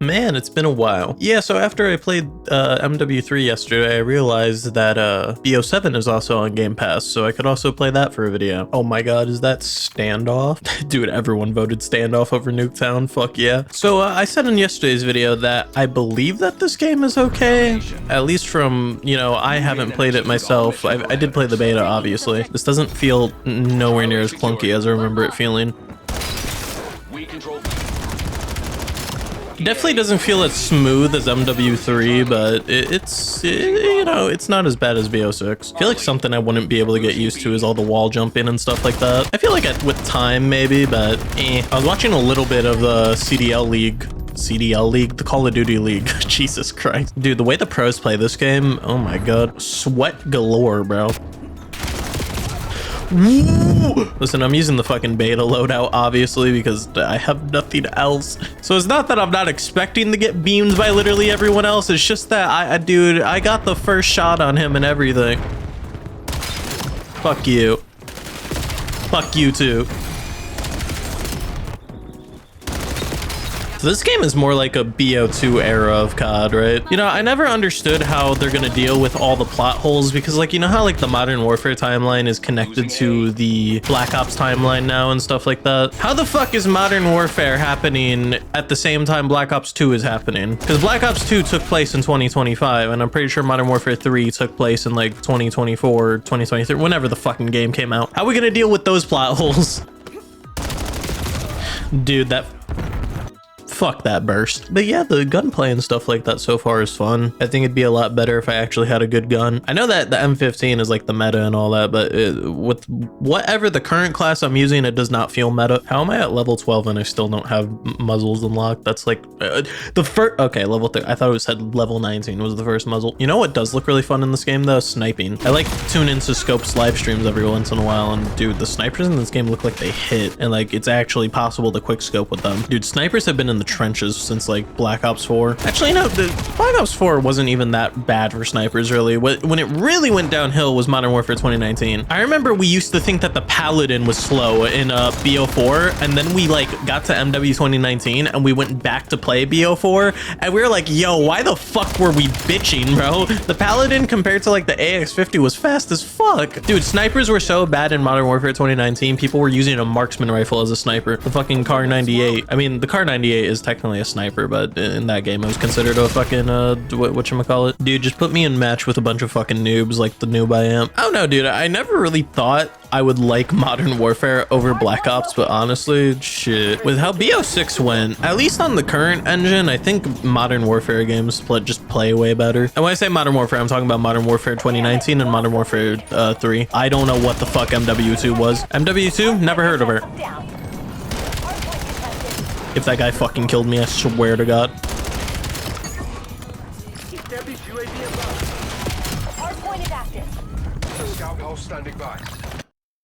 Man, it's been a while. Yeah, so after I played MW3 yesterday, I realized that BO7 is also on Game Pass, so I could also play that for a video. Oh my god, is that Standoff? Dude, everyone voted Standoff over Nuketown. Fuck yeah. So I said in yesterday's video that I believe that this game is okay, at least from, you know, I haven't played it myself. I did play the beta, obviously. This doesn't feel nowhere near as clunky as I remember it feeling. It definitely doesn't feel as smooth as MW3, but you know, it's not as bad as BO6. I feel like something I wouldn't be able to get used to is all the wall jumping and stuff like that. I feel like with time maybe, but I was watching a little bit of the CDL League, the Call of Duty League. Jesus Christ. Dude, the way the pros play this game, oh my god. Sweat galore, bro. Woo! Listen, I'm using the fucking beta loadout, obviously, because I have nothing else. So it's not that I'm not expecting to get beamed by literally everyone else. It's just that, dude, I got the first shot on him and everything. Fuck you. Fuck you, too. So this game is more like a BO2 era of COD, right? You know, I never understood how they're gonna deal with all the plot holes because, like, you know how like the Modern Warfare timeline is connected to the Black Ops timeline now and stuff like that? How the fuck is Modern Warfare happening at the same time Black Ops 2 is happening? Because Black Ops 2 took place in 2025 and I'm pretty sure Modern Warfare 3 took place in like 2024, 2023, whenever the fucking game came out. How are we gonna deal with those plot holes? Dude, fuck that burst. But yeah, the gunplay and stuff like that so far is fun. I think it'd be a lot better if I actually had a good gun. I know that the M15 is like the meta and all that, but with whatever the current class I'm using, it does not feel meta. How am I at level 12 and I still don't have muzzles unlocked? That's like the first, okay, level 3. I thought it said level 19 was the first muzzle. You know what does look really fun in this game though? Sniping. I like to tune into Scope's live streams every once in a while, and dude, the snipers in this game look like they hit, and like it's actually possible to quick scope with them. Dude, snipers have been in the trenches since like Black Ops 4. Actually, no, the Black Ops 4 wasn't even that bad for snipers, really. When it really went downhill was Modern Warfare 2019. I remember we used to think that the Paladin was slow in BO4, and then we like got to MW 2019 and we went back to play BO4, and we were like, yo, why the fuck were we bitching, bro? The Paladin compared to like the AX50 was fast as fuck. Dude, snipers were so bad in Modern Warfare 2019, people were using a marksman rifle as a sniper. The fucking Kar 98. I mean, the Kar 98 is technically a sniper, but in that game it was considered a fucking whatchamacallit. Dude, just put me in match with a bunch of fucking noobs like the noob I am. I don't know, dude, I never really thought I would like Modern Warfare over Black Ops, but honestly, shit, with how BO6 went, at least on the current engine, I think Modern Warfare games just play way better. And when I say Modern Warfare, I'm talking about Modern Warfare 2019 and Modern Warfare 3. I don't know what the fuck MW2 was. MW2? Never heard of her. If that guy fucking killed me, I swear to God.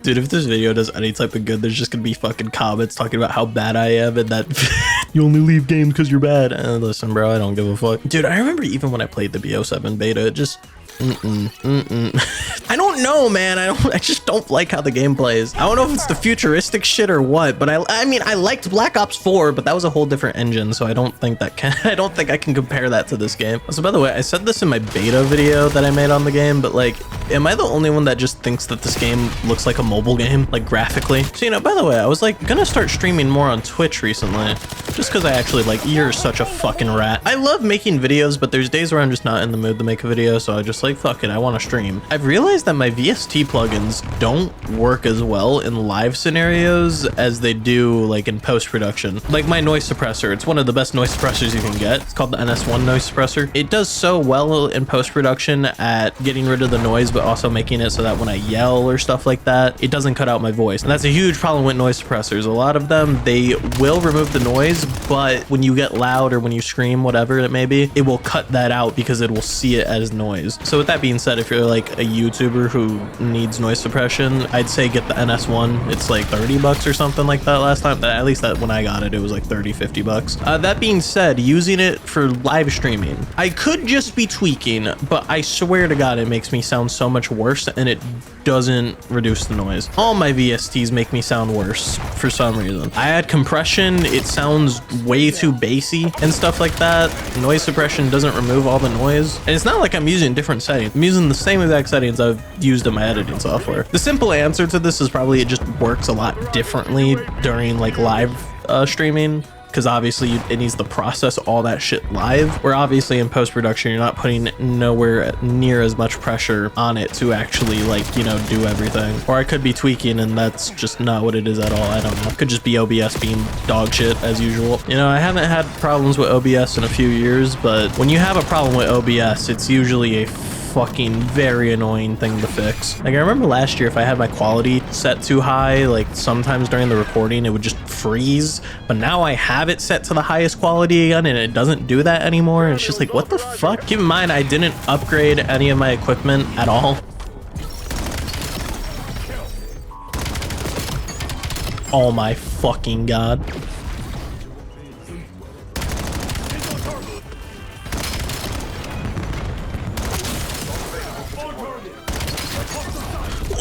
Dude, if this video does any type of good, there's just gonna be fucking comments talking about how bad I am and that you only leave games because you're bad. And listen, bro, I don't give a fuck. Dude, I remember even when I played the BO7 beta, it just... I don't know, man. I just don't like how the game plays. I don't know if it's the futuristic shit or what, but I mean, I liked Black Ops 4, but that was a whole different engine, so I don't think I can compare that to this game. So by the way, I said this in my beta video that I made on the game, but like, am I the only one that just thinks that this game looks like a mobile game, like graphically? So, you know, by the way, I was like gonna start streaming more on Twitch recently, just because I actually like, you're such a fucking rat. I love making videos, but there's days where I'm just not in the mood to make a video, so I just like, fuck it, I want to stream. I've realized that my VST plugins don't work as well in live scenarios as they do like in post-production. Like my noise suppressor, it's one of the best noise suppressors you can get. It's called the NS1 noise suppressor. It does so well in post-production at getting rid of the noise, but also making it so that when I yell or stuff like that, it doesn't cut out my voice. And that's a huge problem with noise suppressors. A lot of them, they will remove the noise, but when you get loud or when you scream, whatever it may be, it will cut that out because it will see it as noise. So with that being said, if you're like a YouTuber who needs noise suppression, I'd say get the NS1. It's like 30 bucks or something like that last time. At least that when I got it, it was like 30, 50 bucks. That being said, using it for live streaming, I could just be tweaking, but I swear to God, it makes me sound so much worse, and it doesn't reduce the noise. All my VSTs make me sound worse for some reason. I add compression, it sounds way too bassy and stuff like that. Noise suppression doesn't remove all the noise. And it's not like I'm using different settings. I'm using the same exact settings I've used in my editing software. The simple answer to this is probably it just works a lot differently during like live streaming, because obviously it needs to process all that shit live, where obviously in post-production you're not putting nowhere near as much pressure on it to actually, like, you know, do everything. Or I could be tweaking and that's just not what it is at all. I don't know. It could just be OBS being dog shit as usual. You know, I haven't had problems with OBS in a few years, but when you have a problem with OBS, it's usually a fucking very annoying thing to fix. Like I remember last year, if I had my quality set too high, like sometimes during the recording it would just freeze, but now I have it set to the highest quality again and it doesn't do that anymore. It's just like, what the fuck? Keep in mind, I didn't upgrade any of my equipment at all. Oh my fucking god.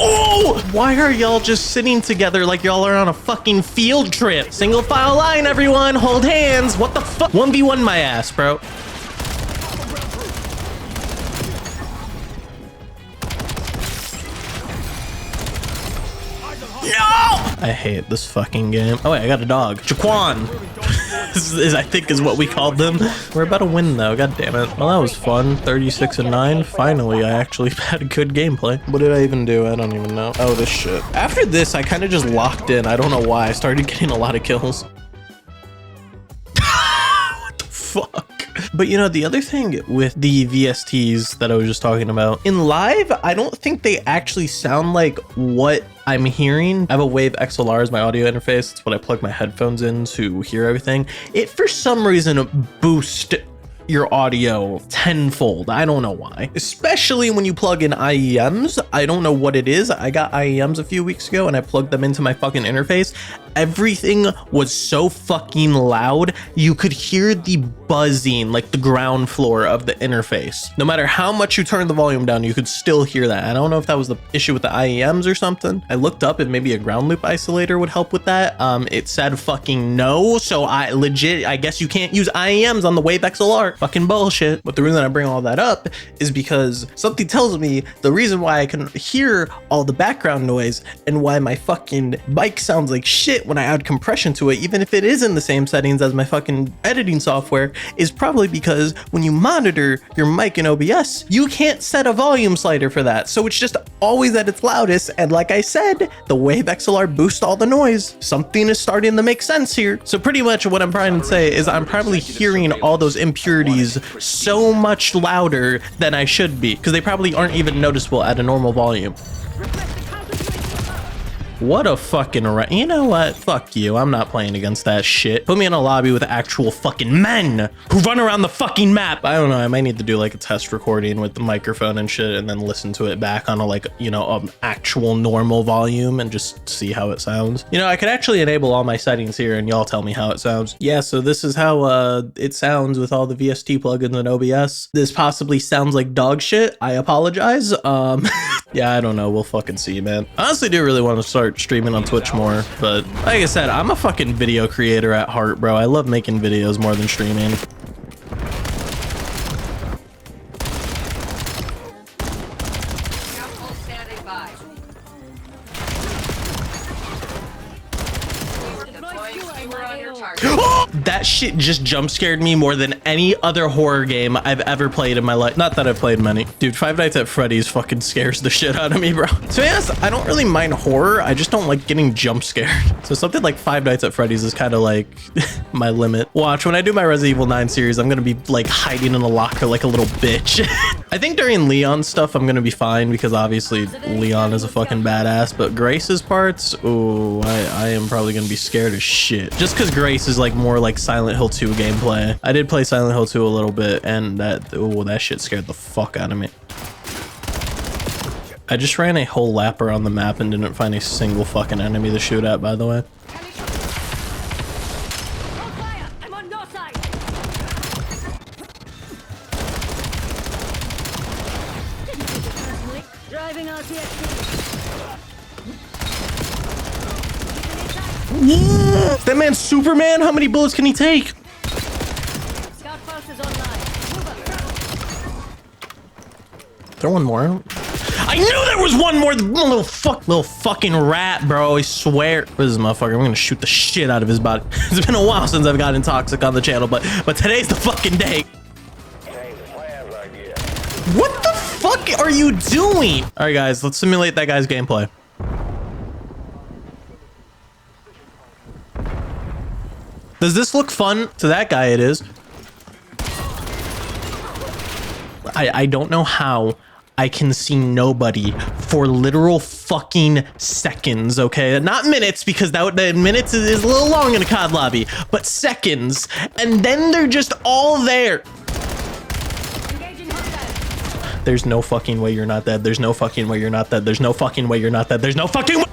Oh, why are y'all just sitting together like y'all are on a fucking field trip? Single file line, everyone, hold hands. What the fuck? 1v1 my ass, bro. No! I hate this fucking game. Oh wait, I got a dog. Jaquan. I think is what we called them. We're about to win though, god damn it. Well, that was fun. 36-9. Finally, I actually had a good gameplay. What did I even do? I don't even know. Oh, this shit. After this, I kind of just locked in. I don't know why. I started getting a lot of kills. What the fuck? But you know, the other thing with the VSTs that I was just talking about, in live, I don't think they actually sound like what I'm hearing. I have a Wave XLR as my audio interface. It's what I plug my headphones in to hear everything. It, for some reason, boosts your audio tenfold. I don't know why. Especially when you plug in IEMs. I don't know what it is. I got IEMs a few weeks ago and I plugged them into my fucking interface. Everything was so fucking loud. You could hear the buzzing, like the ground floor of the interface. No matter how much you turn the volume down, you could still hear that. I don't know if that was the issue with the IEMs or something. I looked up if maybe a ground loop isolator would help with that. It said fucking no. So I guess you can't use IEMs on the Wave XLR. Fucking bullshit. But the reason I bring all that up is because something tells me the reason why I can hear all the background noise and why my fucking mic sounds like shit when I add compression to it, even if it is in the same settings as my fucking editing software, is probably because when you monitor your mic in OBS, you can't set a volume slider for that. So it's just always at its loudest. And like I said, the Wave XLR boosts all the noise. Something is starting to make sense here. So pretty much what I'm trying to say is I'm probably hearing all those impurities so much louder than I should be, because they probably aren't even noticeable at a normal volume. What a fucking you know what? Fuck you. I'm not playing against that shit. Put me in a lobby with actual fucking men who run around the fucking map. I don't know. I might need to do like a test recording with the microphone and shit and then listen to it back on a, like, you know, actual normal volume and just see how it sounds. You know, I could actually enable all my settings here and y'all tell me how it sounds. Yeah, so this is how it sounds with all the VST plugins in OBS. This possibly sounds like dog shit. I apologize. Yeah, I don't know. We'll fucking see, man. I honestly do really want to start streaming on Twitch more, but like I said, I'm a fucking video creator at heart, bro. I love making videos more than streaming. That shit just jump scared me more than any other horror game I've ever played in my life. Not that I've played many. Dude, Five Nights at Freddy's fucking scares the shit out of me, bro. To be honest, I don't really mind horror. I just don't like getting jump scared. So something like Five Nights at Freddy's is kind of like my limit. Watch, when I do my Resident Evil 9 series, I'm gonna be like hiding in a locker like a little bitch. I think during Leon's stuff, I'm gonna be fine because obviously Leon is a fucking badass, but Grace's parts, oh, I am probably gonna be scared as shit. Just because Grace is like more like Silent Hill 2 gameplay. I did play Silent Hill 2 a little bit and that shit scared the fuck out of me. I just ran a whole lap around the map and didn't find a single fucking enemy to shoot at, by the way. Is that man Superman? How many bullets can he take? Scout post is online. Move up. Throw one more. I knew there was one more. The little fucking rat, bro. I swear. What is this motherfucker? I'm gonna shoot the shit out of his body. It's been a while since I've gotten toxic on the channel, but today's the fucking day. What the fuck are you doing? All right, guys, let's simulate that guy's gameplay. Does this look fun? To that guy, it is. I don't know how I can see nobody for literal fucking seconds, okay? Not minutes, because that minutes is a little long in a COD lobby, but seconds. And then they're just all there. There's no fucking way you're not dead. There's no fucking way you're not dead. There's no fucking way you're not dead. There's no fucking way.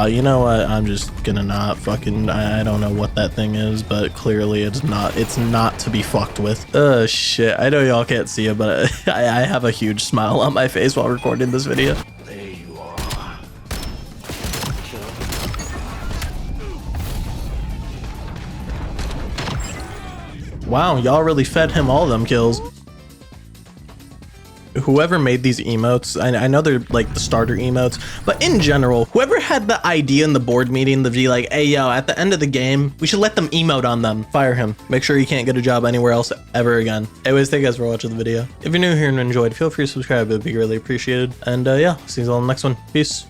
You know what? I'm just gonna not fucking, I don't know what that thing is, but clearly it's not to be fucked with. Oh shit. I know y'all can't see it, but I have a huge smile on my face while recording this video. There you are. Wow, y'all really fed him all them kills. Whoever made these emotes, I know they're like the starter emotes, but in general, whoever had the idea in the board meeting to be like, hey, yo, at the end of the game, we should let them emote on them. Fire him. Make sure you can't get a job anywhere else ever again. Anyways, thank you guys for watching the video. If you're new here and enjoyed, feel free to subscribe. It'd be really appreciated. And yeah, see you all in the next one. Peace.